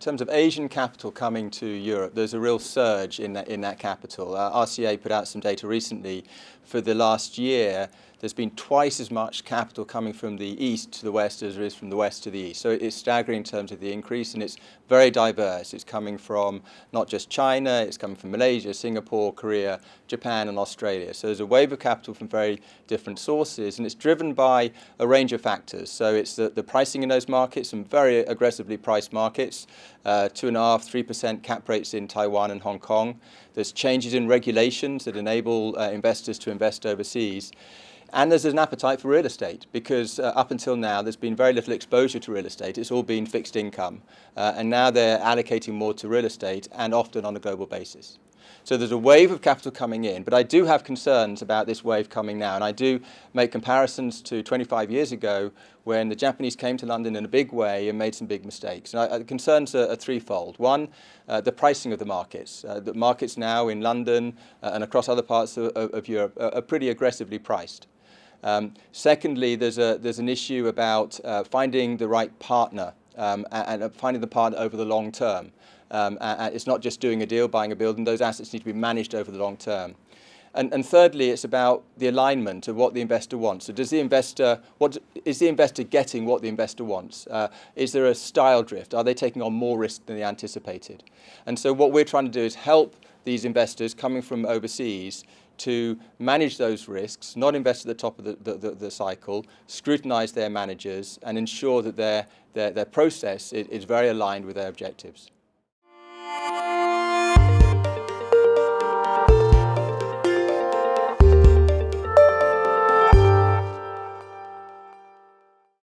terms of Asian capital coming to Europe, there's a real surge in that capital. RCA put out some data recently. For the last year, there's been twice as much capital coming from the east to the west as there is from the west to the east. So it's staggering in terms of the increase, and it's very diverse. It's coming from not just China, it's coming from Malaysia, Singapore, Korea, Japan, and Australia. So there's a wave of capital from very different sources, and it's driven by a range of factors. So it's the pricing in those markets, some very aggressively priced markets, 2.5–3% cap rates in Taiwan and Hong Kong. There's changes in regulations that enable investors to invest overseas. And there's an appetite for real estate because up until now there's been very little exposure to real estate. It's all been fixed income. And now they're allocating more to real estate and often on a global basis. So there's a wave of capital coming in, but I do have concerns about this wave coming now. And I do make comparisons to 25 years ago when the Japanese came to London in a big way and made some big mistakes. And the concerns are threefold. One, the pricing of the markets. The markets now in London and across other parts of Europe are pretty aggressively priced. Secondly, there's an issue about finding the right partner and finding the partner over the long term. It's not just doing a deal, buying a building. Those assets need to be managed over the long term. And thirdly, it's about the alignment of what the investor wants. So is the investor getting what the investor wants? Is there a style drift? Are they taking on more risk than they anticipated? And so what we're trying to do is help these investors coming from overseas to manage those risks, not invest at the top of the cycle, scrutinize their managers, and ensure that their process is very aligned with their objectives.